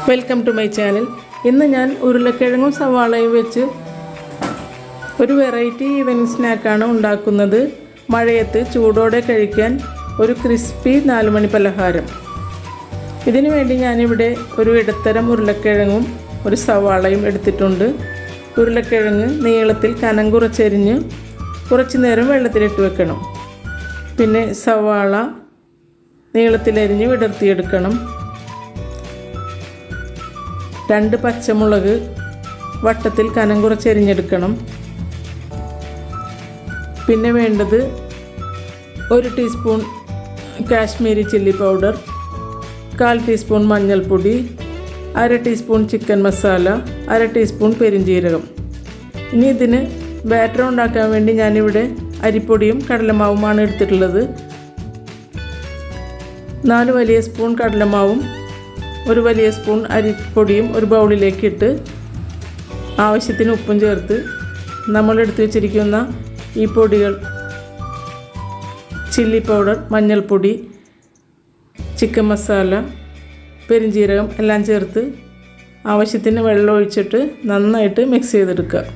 Welcome to my channel. ഇന്ന് ഞാൻ ഉരുളക്കിഴങ്ങും സവാളയും വെച്ച് ഒരു വെറൈറ്റി ഈവനിങ് സ്നാക്കാണ് ഉണ്ടാക്കുന്നത്. മഴയത്ത് ചൂടോടെ കഴിക്കാൻ ഒരു ക്രിസ്പി 4 മണി പലഹാരം. ഇതിനു വേണ്ടി ഞാനിവിടെ ഒരു ഇടത്തരം ഉരുളക്കിഴങ്ങും ഒരു സവാളയും എടുത്തിട്ടുണ്ട്. ഉരുളക്കിഴങ്ങ് നീളത്തിൽ കനം കുറച്ചരിഞ്ഞ് കുറച്ച് നേരം വെള്ളത്തിലിട്ട് വെക്കണം. പിന്നെ സവാള നീളത്തിലരിഞ്ഞ് വിടർത്തിയെടുക്കണം. 2 പച്ചമുളക് വട്ടത്തിൽ കനം കുറച്ചരിഞ്ഞെടുക്കണം. പിന്നെ വേണ്ടത് 1 teaspoon Kashmiri chilli powder, 1/4 teaspoon മഞ്ഞൾപ്പൊടി, 1/2 ടീസ്പൂൺ ചിക്കൻ മസാല, 1/2 ടീസ്പൂൺ പെരിഞ്ജീരകം. ഇനി ഇതിന് ബാറ്റർ ഉണ്ടാക്കാൻ വേണ്ടി ഞാനിവിടെ അരിപ്പൊടിയും കടലമാവുമാണ് എടുത്തിട്ടുള്ളത്. 4 വലിയ സ്പൂൺ കടലമാവും 1 വലിയ സ്പൂൺ അരിപ്പൊടിയും ഒരു ബൗളിലേക്ക് ഇട്ട് ആവശ്യത്തിന് ഉപ്പും ചേർത്ത് നമ്മൾ എടുത്തു വെച്ചിരിക്കുന്ന ഈ പൊടികൾ ചില്ലി പൗഡർ, മഞ്ഞൾപ്പൊടി, ചിക്കൻ മസാല, പെരിഞ്ജീരകം എല്ലാം ചേർത്ത് ആവശ്യത്തിന് വെള്ളം ഒഴിച്ചിട്ട് നന്നായിട്ട് മിക്സ് ചെയ്തെടുക്കുക.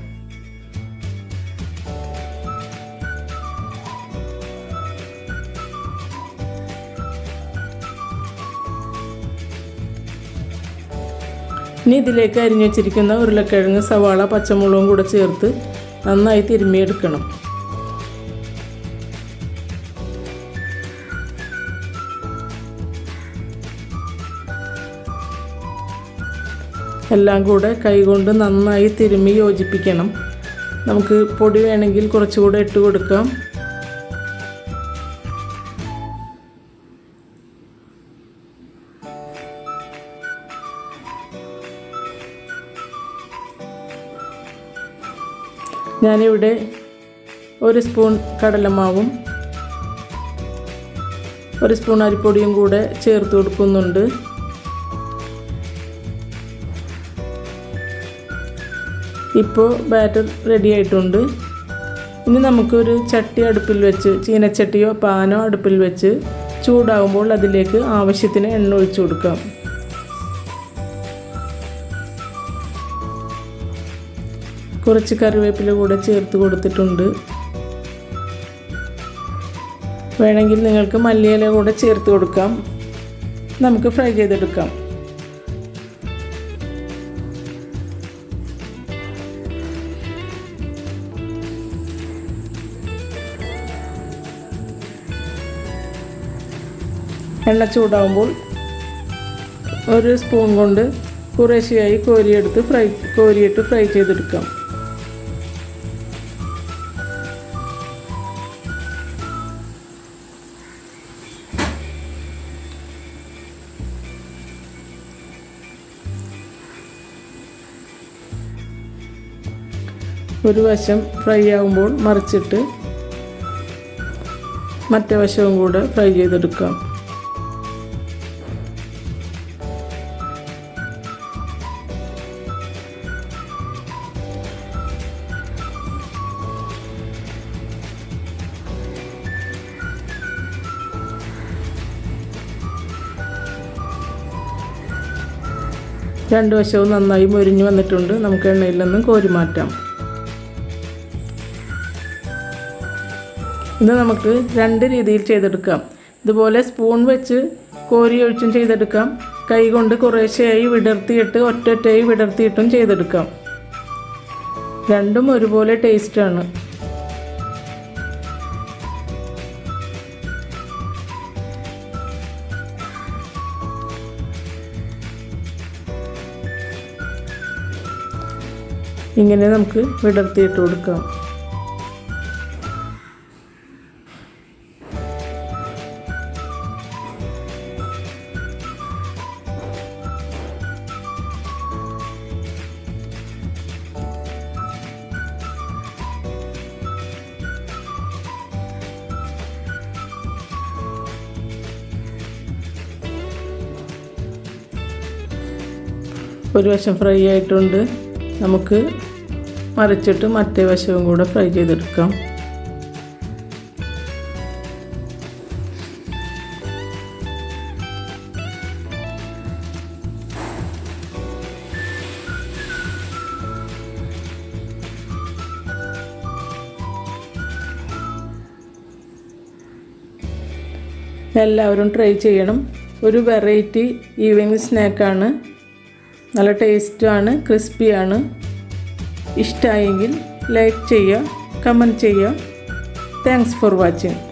ഇനി ഇതിലേക്ക് അരിഞ്ഞു വെച്ചിരിക്കുന്ന ഉരുളക്കിഴങ്ങ്, സവാള, പച്ചമുളകും കൂടെ ചേർത്ത് നന്നായി തിരുമ്മിയെടുക്കണം. എല്ലാം കൂടെ കൈകൊണ്ട് നന്നായി തിരുമ്മി യോജിപ്പിക്കണം. നമുക്ക് പൊടി വേണമെങ്കിൽ കുറച്ചുകൂടെ ഇട്ട് കൊടുക്കാം. ഞാനിവിടെ 1 സ്പൂൺ കടലമാവും 1 സ്പൂൺ അരിപ്പൊടിയും കൂടെ ചേർത്ത് കൊടുക്കുന്നുണ്ട്. ഇപ്പോൾ ബാറ്റർ റെഡി ആയിട്ടുണ്ട്. ഇനി നമുക്കൊരു ചട്ടി അടുപ്പിൽ വെച്ച്, ചീനച്ചട്ടിയോ പാനോ അടുപ്പിൽ വെച്ച് ചൂടാകുമ്പോൾ അതിലേക്ക് ആവശ്യത്തിന് എണ്ണ ഒഴിച്ചു കൊടുക്കാം. കുറച്ച് കറിവേപ്പില കൂടെ ചേർത്ത് കൊടുത്തിട്ടുണ്ട്. വേണമെങ്കിൽ നിങ്ങൾക്ക് മല്ലിയില കൂടെ ചേർത്ത് കൊടുക്കാം. നമുക്ക് ഫ്രൈ ചെയ്തെടുക്കാം. എണ്ണ ചൂടാകുമ്പോൾ 1 സ്പൂൺ കൊണ്ട് കുറേശ്ശെയായി കോരിയിട്ട് ഫ്രൈ ചെയ്തെടുക്കാം. ഒരു വശം ഫ്രൈ ആകുമ്പോൾ മറിച്ചിട്ട് മറ്റേ വശവും കൂടെ ഫ്രൈ ചെയ്തെടുക്കാം. രണ്ട് വശവും നന്നായി മൊരിഞ്ഞു വന്നിട്ടുണ്ട്. നമുക്ക് എണ്ണയിൽ നിന്നും കോരി മാറ്റാം. ഇത് നമുക്ക് 2 രീതിയിൽ ചെയ്തെടുക്കാം. ഇതുപോലെ സ്പൂൺ വെച്ച് കോരി ഒഴിച്ചും ചെയ്തെടുക്കാം. കൈ കൊണ്ട് കുറേശ്ശെയായി വിടർത്തിയിട്ട് ഒറ്റയായി വിടർത്തിയിട്ടും ചെയ്തെടുക്കാം. രണ്ടും ഒരുപോലെ ടേസ്റ്റാണ്. ഇങ്ങനെ നമുക്ക് വിടർത്തിയിട്ട് കൊടുക്കാം. ഒരു വശം ഫ്രൈ ആയിട്ടുണ്ട്. നമുക്ക് മറിച്ചിട്ട് മറ്റേ വശവും കൂടെ ഫ്രൈ ചെയ്തെടുക്കാം. എല്ലാവരും ട്രൈ ചെയ്യണം. ഒരു വെറൈറ്റി ഈവനിങ് സ്നാക്കാണ്. നല്ല ടേസ്റ്റുമാണ്, ക്രിസ്പിയാണ്. ഇഷ്ടമായെങ്കിൽ ലൈക്ക് ചെയ്യുക, കമൻറ്റ് ചെയ്യുക. Thanks for watching.